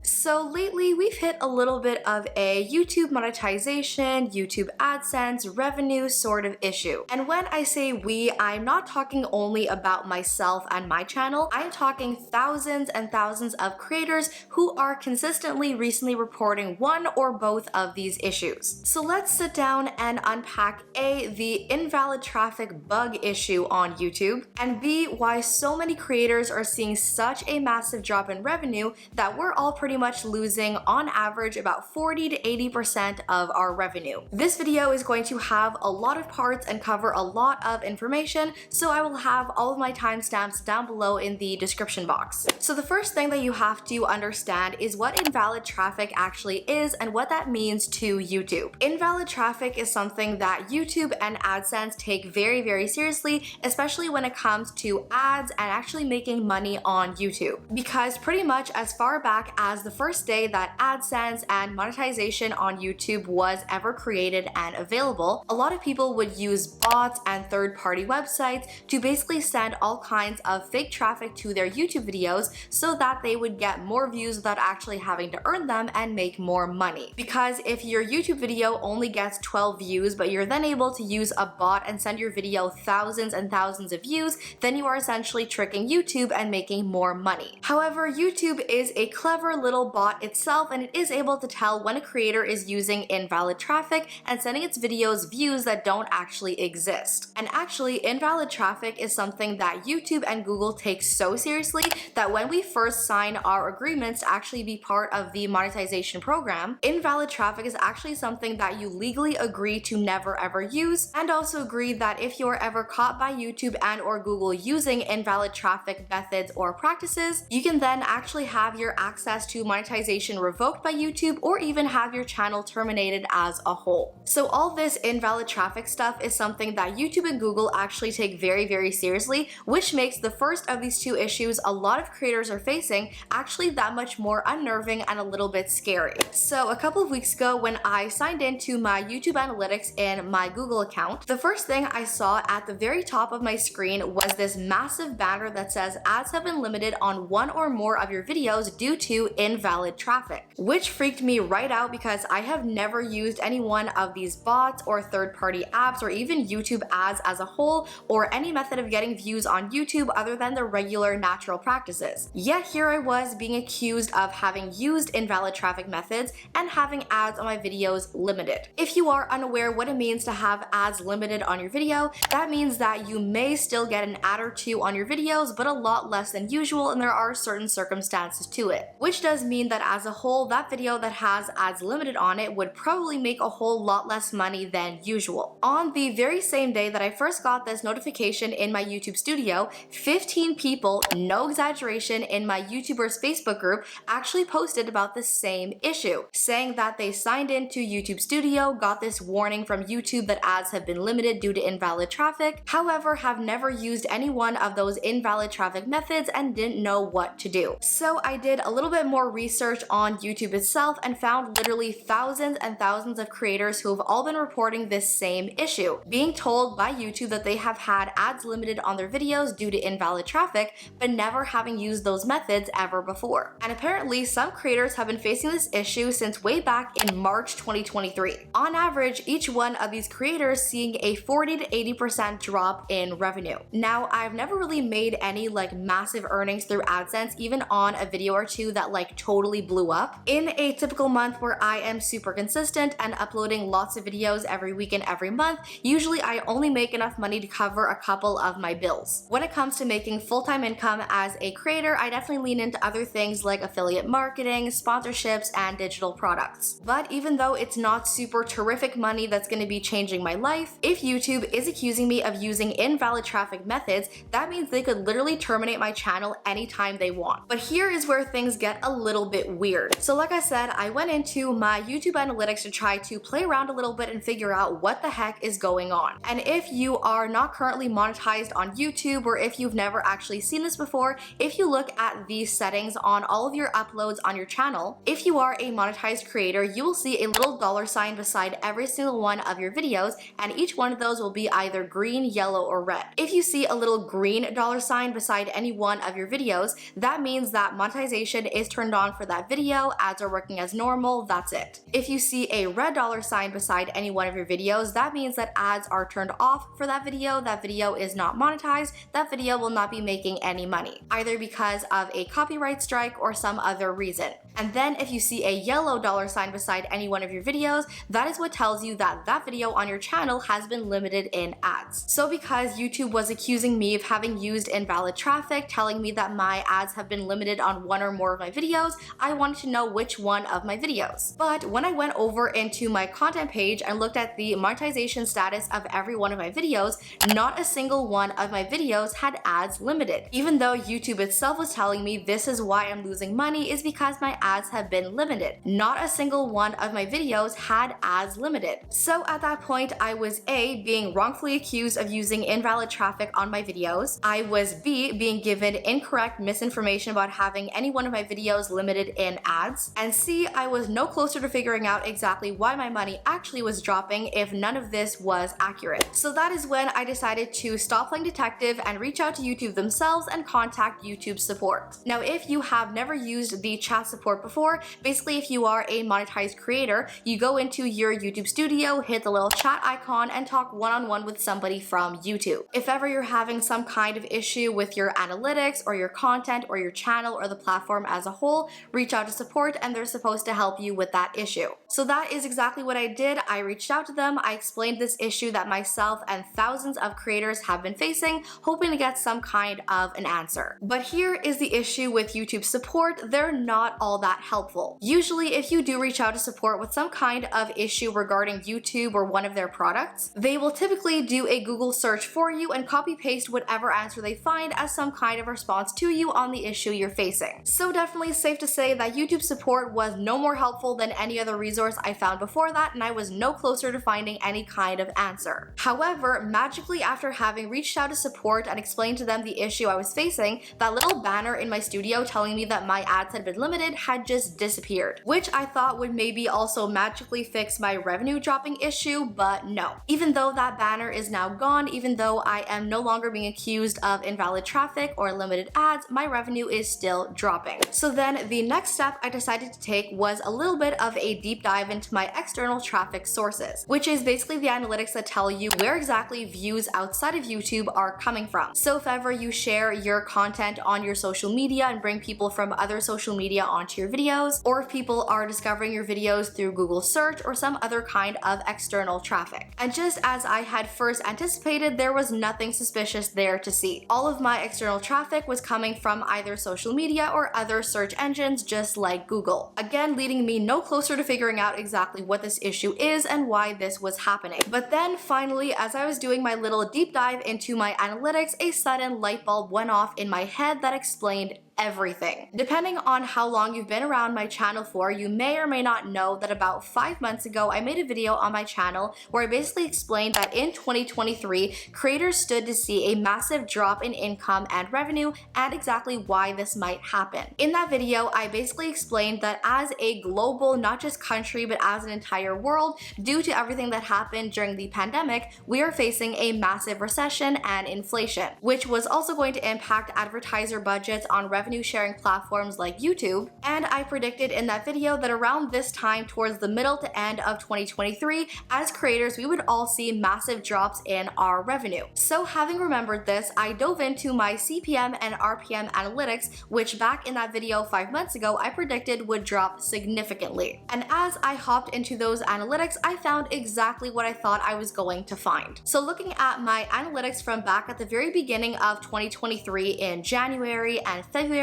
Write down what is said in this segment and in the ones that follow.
So lately we've hit a little bit of a YouTube monetization, YouTube AdSense, revenue sort of issue. And when I say we, I'm not talking only about myself and my channel, I'm talking thousands and thousands of creators who are consistently recently reporting one or both of these issues. So let's sit down and unpack A, the invalid traffic bug issue on YouTube, and B, why so many creators are seeing such a massive drop in revenue that we're all pretty much losing on average about 40 to 80% of our revenue. This video is going to have a lot of parts and cover a lot of information, so I will have all of my timestamps down below in the description box. So the first thing that you have to understand is what invalid traffic actually is and what that means to YouTube. Invalid traffic is something that YouTube and AdSense take very, very seriously, especially when it comes to ads and actually making money on YouTube. Because pretty much as far back as the first day that AdSense and monetization on YouTube was ever created and available, a lot of people would use bots and third-party websites to basically send all kinds of fake traffic to their YouTube videos so that they would get more views without actually having to earn them and make more money. Because if your YouTube video only gets 12 views but you're then able to use a bot and send your video thousands and thousands of views, then you are essentially tricking YouTube and making more money. However, YouTube is a clever little bot itself, and it is able to tell when a creator is using invalid traffic and sending its videos views that don't actually exist. And actually, invalid traffic is something that YouTube and Google take so seriously that when we first sign our agreements to actually be part of the monetization program, invalid traffic is actually something that you legally agree to never ever use, and also agree that if you're ever caught by YouTube and or Google using invalid traffic methods or practices, you can then actually have your access to monetization revoked by YouTube or even have your channel terminated as a whole. So all this invalid traffic stuff is something that YouTube and Google actually take very, very seriously, which makes the first of these two issues a lot of creators are facing actually that much more unnerving and a little bit scary. So a couple of weeks ago when I signed into my YouTube analytics in my Google account, the first thing I saw at the very top of my screen was this massive banner that says ads have been limited on one or more of your videos due to invalid traffic, which freaked me right out because I have never used any one of these bots or third-party apps or even YouTube ads as a whole or any method of getting views on YouTube other than the regular natural practices. Yet here I was being accused of having used invalid traffic methods and having ads on my videos limited. If you are unaware what it means to have ads limited on your video, that means that you may still get an ad or two on your videos, but a lot less than usual, and there are certain circumstances to it. Which does mean that as a whole, that video that has ads limited on it would probably make a whole lot less money than usual. On the very same day that I first got this notification in my YouTube studio, 15 people, no exaggeration, in my YouTubers Facebook group actually posted about the same issue, saying that they signed into YouTube Studio, got this warning from YouTube that ads have been limited due to invalid traffic, however have never used any one of those invalid traffic methods and didn't know what to do. So I did a little bit more research on YouTube itself and found literally thousands and thousands of creators who have all been reporting this same issue, being told by YouTube that they have had ads limited on their videos due to invalid traffic, but never having used those methods ever before. And apparently some creators have been facing this issue since way back in March 2023. On average, each one of these creators seeing a 40 to 80% drop in revenue. Now, I've never really made any massive earnings through AdSense, even on a video or two that totally blew up. In a typical month where I am super consistent and uploading lots of videos every week and every month, usually I only make enough money to cover a couple of my bills. When it comes to making full-time income as a creator, I definitely lean into other things like affiliate marketing, sponsorships, and digital products. But even though it's not super terrific money that's going to be changing my life, if YouTube is accusing me of using invalid traffic methods, that means they could literally terminate my channel anytime they want. But here is where things get a little bit weird. So like I said, I went into my YouTube analytics to try to play around a little bit and figure out what the heck is going on. And if you are not currently monetized on YouTube, or if you've never actually seen this before, if you look at the settings on all of your uploads on your channel, if you are a monetized creator, you will see a little $sign beside every single one of your videos, and each one of those will be either green, yellow, or red. If you see a little green $sign beside any one of your videos, that means that monetization is turned on on for that video, ads are working as normal, that's it. If you see a red dollar sign beside any one of your videos, that means that ads are turned off for that video is not monetized, that video will not be making any money, either because of a copyright strike or some other reason. And then if you see a yellow dollar sign beside any one of your videos, that is what tells you that that video on your channel has been limited in ads. So because YouTube was accusing me of having used invalid traffic, telling me that my ads have been limited on one or more of my videos, I wanted to know which one of my videos. But when I went over into my content page and looked at the monetization status of every one of my videos, not a single one of my videos had ads limited. Even though YouTube itself was telling me this is why I'm losing money is because my ads have been limited. Not a single one of my videos had ads limited. So at that point, I was A, being wrongfully accused of using invalid traffic on my videos. I was B, being given incorrect misinformation about having any one of my videos limited in ads. And C, I was no closer to figuring out exactly why my money actually was dropping if none of this was accurate. So that is when I decided to stop playing detective and reach out to YouTube themselves and contact YouTube support. Now, if you have never used the chat support before, basically if you are a monetized creator, you go into your YouTube studio, hit the little chat icon, and talk one-on-one with somebody from YouTube. If ever you're having some kind of issue with your analytics or your content or your channel or the platform as a whole, reach out to support and they're supposed to help you with that issue. So that is exactly what I did. I reached out to them, I explained this issue that myself and thousands of creators have been facing, hoping to get some kind of an answer. But here is the issue with YouTube support, they're not all that helpful. Usually if you do reach out to support with some kind of issue regarding YouTube or one of their products, they will typically do a Google search for you and copy paste whatever answer they find as some kind of response to you on the issue you're facing. So definitely safe to say that YouTube support was no more helpful than any other resource I found before that, and I was no closer to finding any kind of answer. However, magically after having reached out to support and explained to them the issue I was facing, that little banner in my studio telling me that my ads had been limited had just disappeared, which I thought would maybe also magically fix my revenue dropping issue, but no. Even though that banner is now gone, even though I am no longer being accused of invalid traffic or limited ads, my revenue is still dropping. So then the next step I decided to take was a little bit of a deep dive into my external traffic sources, which is basically the analytics that tell you where exactly views outside of YouTube are coming from. So if ever you share your content on your social media and bring people from other social media onto your videos, or if people are discovering your videos through Google search or some other kind of external traffic. And just as I had first anticipated, there was nothing suspicious there to see. All of my external traffic was coming from either social media or other search engines just like Google. Again, leading me no closer to figuring out exactly what this issue is and why this was happening. But then finally, as I was doing my little deep dive into my analytics, a sudden light bulb went off in my head that explained everything. Depending on how long you've been around my channel for, you may or may not know that about 5 months ago, I made a video on my channel where I basically explained that in 2023, creators stood to see a massive drop in income and revenue and exactly why this might happen. In that video, I basically explained that as a global, not just country, but as an entire world, due to everything that happened during the pandemic, we are facing a massive recession and inflation, which was also going to impact advertiser budgets on revenue sharing platforms like YouTube. And I predicted in that video that around this time towards the middle to end of 2023, as creators, we would all see massive drops in our revenue. So having remembered this, I dove into my CPM and RPM analytics, which back in that video 5 months ago, I predicted would drop significantly. And as I hopped into those analytics, I found exactly what I thought I was going to find. So looking at my analytics from back at the very beginning of 2023 in January and February,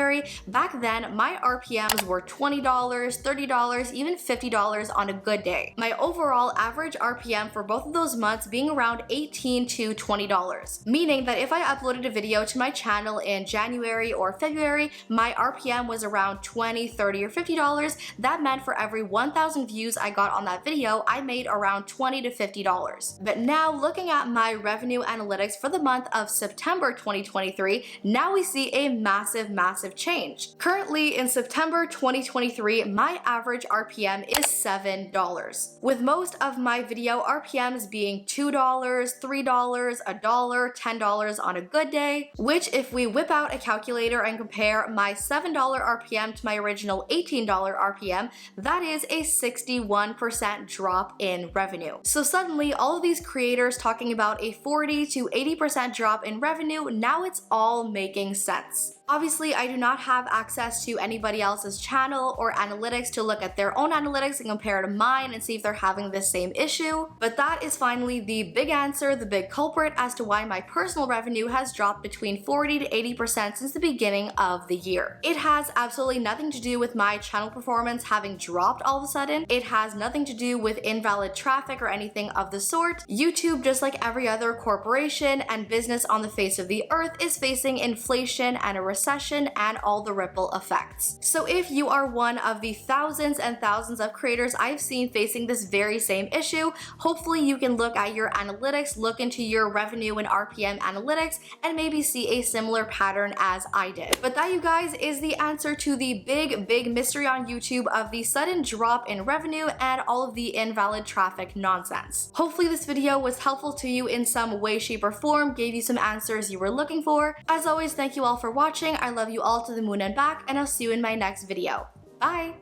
back then my RPMs were $20, $30, even $50 on a good day. My overall average RPM for both of those months being around $18 to $20, meaning that if I uploaded a video to my channel in January or February, my RPM was around $20, $30, or $50. That meant for every 1,000 views I got on that video, I made around $20 to $50. But now looking at my revenue analytics for the month of September 2023, now we see a massive massive change. Currently, in September 2023, my average RPM is $7, with most of my video RPMs being $2, $3, $1, $10 on a good day, which if we whip out a calculator and compare my $7 RPM to my original $18 RPM, that is a 61% drop in revenue. So suddenly all of these creators talking about a 40 to 80% drop in revenue, now it's all making sense. Obviously, I do not have access to anybody else's channel or analytics to look at their own analytics and compare to mine and see if they're having the same issue, but that is finally the big answer, the big culprit as to why my personal revenue has dropped between 40 to 80% since the beginning of the year. It has absolutely nothing to do with my channel performance having dropped all of a sudden. It has nothing to do with invalid traffic or anything of the sort. YouTube, just like every other corporation and business on the face of the earth, is facing inflation and a recession and all the ripple effects. So if you are one of the thousands and thousands of creators I've seen facing this very same issue, hopefully you can look at your analytics, look into your revenue and RPM analytics, and maybe see a similar pattern as I did. But that, you guys, is the answer to the big mystery on YouTube of the sudden drop in revenue and all of the invalid traffic nonsense. Hopefully this video was helpful to you in some way, shape, or form, gave you some answers you were looking for. As always, thank you all for watching. I love you all to the moon and back, and I'll see you in my next video. Bye!